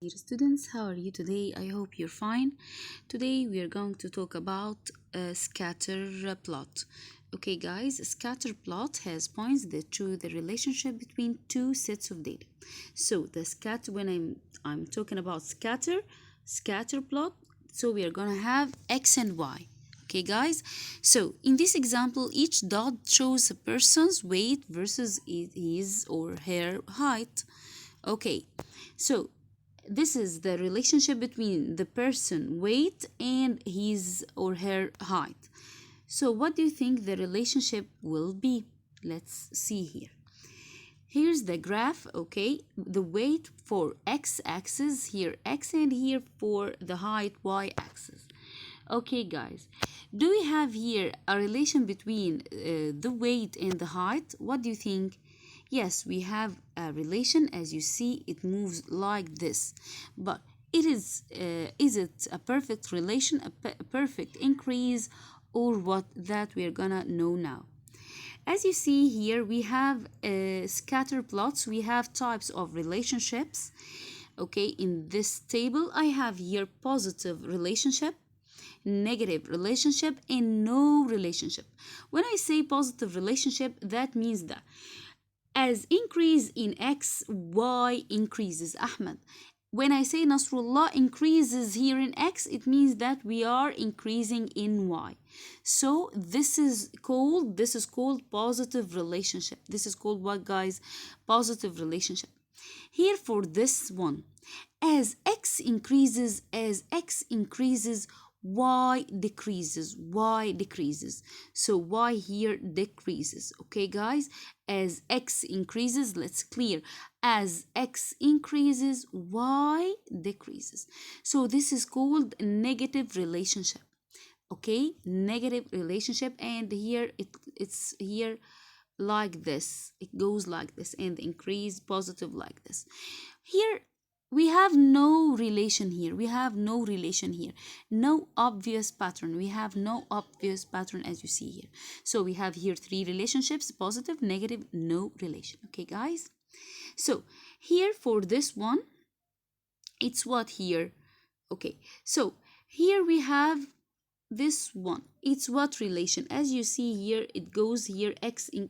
Dear students, how are you today? I hope you're fine. Today we are going to talk about a scatter plot. Okay, guys, a scatter plot has points that show the relationship between two sets of data. So the scatter, when I'm talking about scatter plot, so we are gonna have x and y. Okay, guys. So in this example, each dot shows a person's weight versus his or her height. Okay, so this is the relationship between the person weight and his or her height. So what do you think the relationship will be? Let's see here. Here's the graph, okay? The weight for x-axis, here x, and here for the height y-axis. Okay, guys, do we have here a relation between the weight and the height? What do you think? Yes, we have a relation. As you see, it moves like this. But is it a perfect relation, a perfect increase, or what? That we are gonna know now. As you see here, we have scatter plots. We have types of relationships. Okay, in this table, I have here positive relationship, negative relationship, and no relationship. When I say positive relationship, that means that as increase in x, y increases. Ahmed, when I say Nasrullah increases here in x, it means that we are increasing in y. So this is called positive relationship. This is called what, guys? Positive relationship. Here for this one, as x increases, y decreases. So y here decreases. Okay, guys, as x increases, let's clear, as x increases, y decreases. So this is called negative relationship. Okay, negative relationship, and here it's here like this. It goes like this, and increase positive like this. Here we have no relation here. We have no relation here. No obvious pattern. We have no obvious pattern as you see here. So we have here three relationships: positive, negative, no relation. Okay, guys? So here for this one, it's what here? Okay, so here we have this one, it's what relation? As you see here, it goes here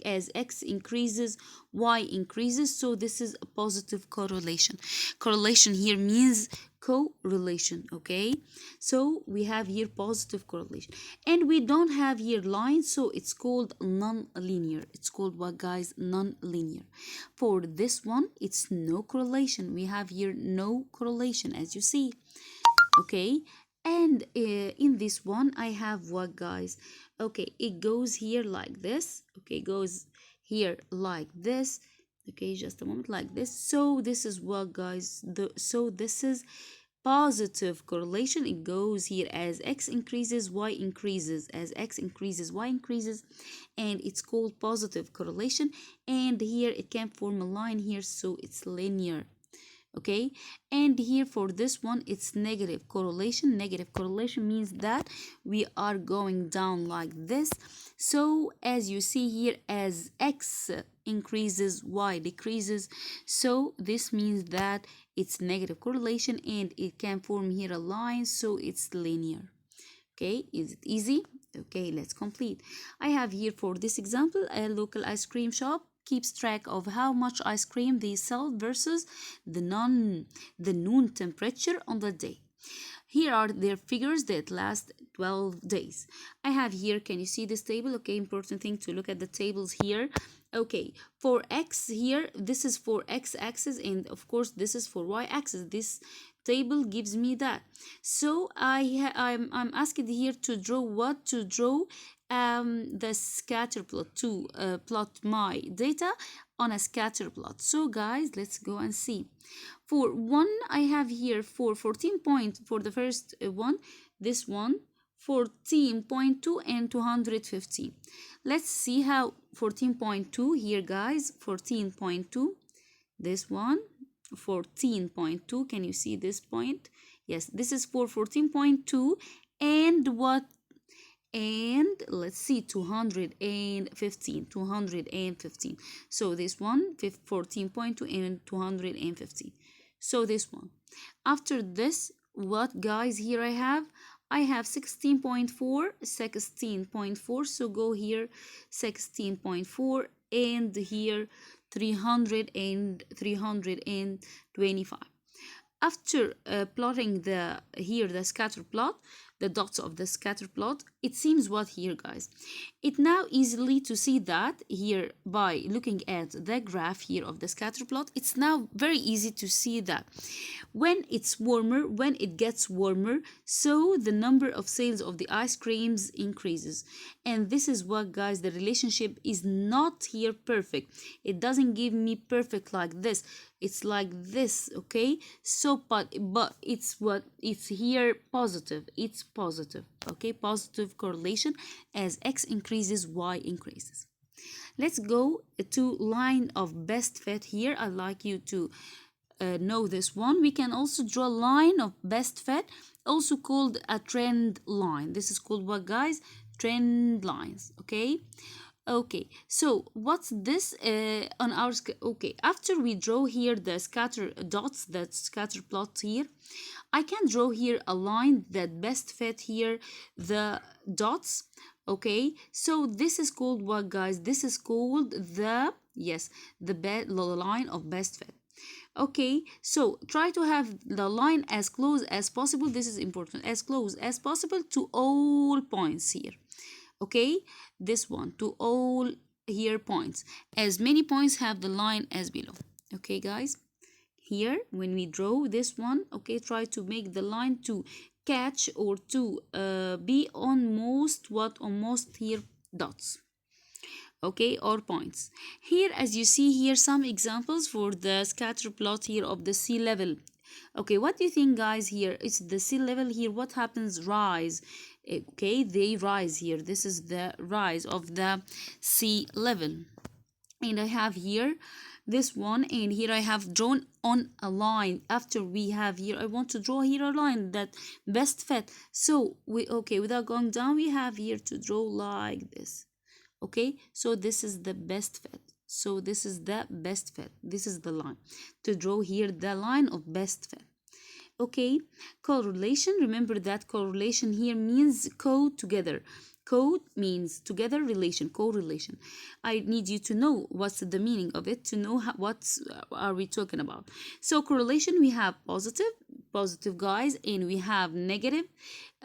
as x increases, y increases. So this is a positive correlation. Correlation here means correlation. Okay, so we have here positive correlation, and we don't have here lines, so it's called non-linear. It's called what, guys? Non-linear. For this one, it's no correlation. We have here no correlation, as you see. Okay, and in this one I have what, guys? Okay, it goes here like this. Okay, goes here like this. Okay, just a moment, like this. So this is what, guys? So this is positive correlation. It goes here as x increases, y increases, as x increases, y increases, and it's called positive correlation. And here it can form a line here, so it's linear. Okay, and here for this one, it's negative correlation. Negative correlation means that we are going down like this. So as you see here, as x increases, y decreases. So this means that it's negative correlation, and it can form here a line, so it's linear. Okay, is it easy? Okay, let's complete. I have here for this example a local ice cream shop keeps track of how much ice cream they sell versus the noon temperature on the day. Here are their figures that last 12 days. I have here, can you see this table? Okay, important thing to look at the tables here. Okay, for x here, this is for x-axis, and of course this is for y-axis. This table gives me that. So I'm asked here to draw what? To draw the scatter plot, to plot my data on a scatter plot. So guys, let's go and see. For one, I have here for 14 point for the first one, this one, 14.2 and 215. Let's see how 14.2 here, guys. 14.2, this one, 14.2. Can you see this point? Yes, this is for 14.2, and what? And let's see, 215. So this one 14.2 and 215. So this one, After this, what guys, here I have 16.4, 16.4, so go here 16.4, and here 300 and 325. After plotting the scatter plot, the dots of the scatter plot, it seems what here, guys, it now easily to see that here by looking at the graph here of the scatter plot, it's now very easy to see that when it's warmer, when it gets warmer, so the number of sales of the ice creams increases. And this is what, guys, the relationship is not here perfect. It doesn't give me perfect like this, it's like this, okay? So but it's what, it's here positive, it's positive, okay? Positive correlation. As x increases, y increases. Let's go to line of best fit. Here I'd like you to know this one. We can also draw a line of best fit, also called a trend line. This is called what, guys? Trend lines, okay? Okay, so what's this on our okay, after we draw here the scatter dots, that scatter plot here, I can draw here a line that best fit here the dots. Okay, so this is called what, guys? This is called the, yes, the line of best fit. Okay, so try to have the line as close as possible. This is important, as close as possible to all points here. Okay, this one to all here points, as many points have the line as below. Okay, guys, here when we draw this one, okay, try to make the line to catch or to be on most here dots, okay, or points. Here, as you see here, some examples for the scatter plot here of the sea level. Okay, what do you think, guys? Here it's the sea level here, what happens? Rise. Okay, they rise here. This is the rise of the sea level. And I have here this one, and here I have drawn on a line. After we have here, I want to draw here a line that best fit. So we, okay, without going down, we have here to draw like this. Okay, so this is the best fit. So this is the best fit. This is the line to draw here, the line of best fit. Okay, correlation. Remember that correlation here means together. Co means together, relation, correlation. I need you to know what's the meaning of it, to know what are we talking about. So correlation, we have positive, guys, and we have negative.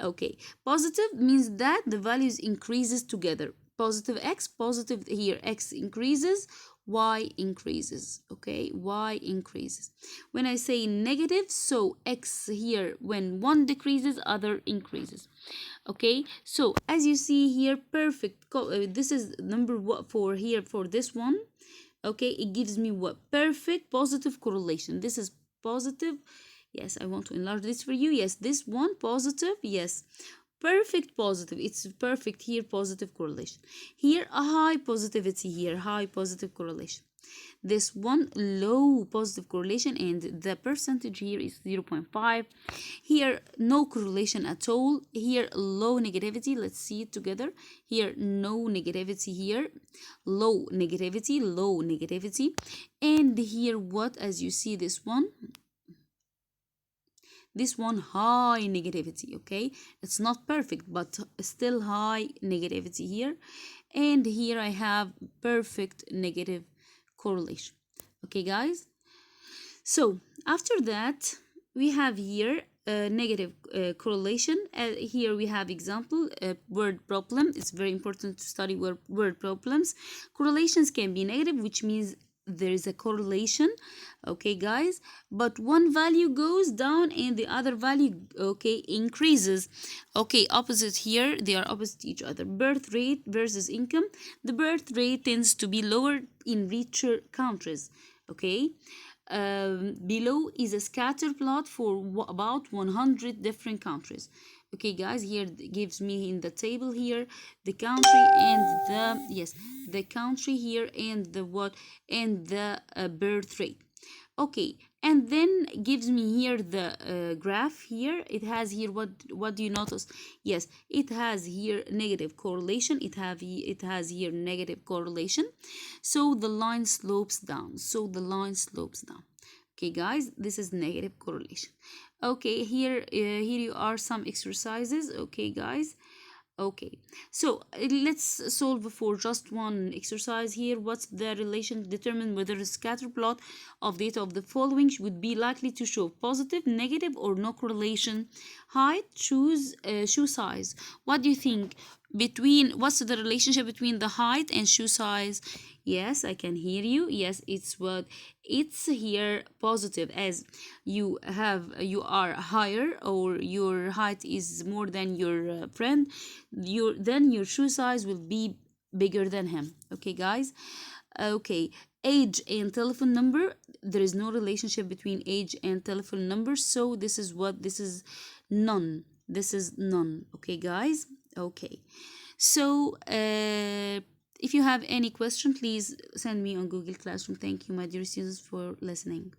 Okay, positive means that the values increases together. Positive x, positive here, x increases, y increases. Okay, y increases. When I say negative, so x here, when one decreases, other increases. Okay, so as you see here, perfect. This is number what for here for this one. Okay, it gives me what? Perfect positive correlation. This is positive. Yes, I want to enlarge this for you. Yes, this one positive. Yes, perfect positive. It's perfect here, positive correlation. Here a high positivity, here high positive correlation. This one low positive correlation, and the percentage here is 0.5. Here no correlation at all. Here low negativity. Let's see it together. Here no negativity, here low negativity, and here what, as you see this one high negativity. Okay, it's not perfect, but still high negativity here. And here I have perfect negative correlation. Okay, guys, so after that we have here negative correlation. Here we have example word problem. It's very important to study word problems. Correlations can be negative, which means there is a correlation, okay, guys, but one value goes down and the other value, okay, increases. Okay, opposite here, they are opposite each other. Birth rate versus income. The birth rate tends to be lower in richer countries. Okay, below is a scatter plot for about 100 different countries. Okay, guys, here it gives me in the table here the country and the, yes, the country here and the what, and the birth rate. Okay, and then gives me here the graph here. It has here what do you notice? Yes, it has here negative correlation. It has here negative correlation. So the line slopes down. Okay, guys, this is negative correlation. Okay, here you are some exercises. Okay, guys. Okay, so let's solve for just one exercise here. What's the relation? Determine whether the scatter plot of data of the following would be likely to show positive, negative, or no correlation. Height, choose shoe size. What do you think? What's the relationship between the height and shoe size? Yes, I can hear you. Yes, it's here positive, as you are higher, or your height is more than your friend, your shoe size will be bigger than him. Okay, guys. Okay, age and telephone number. There is no relationship between age and telephone number, so this is none. This is none. Okay, guys. Okay, so if you have any question, please send me on Google Classroom. Thank you, my dear students, for listening.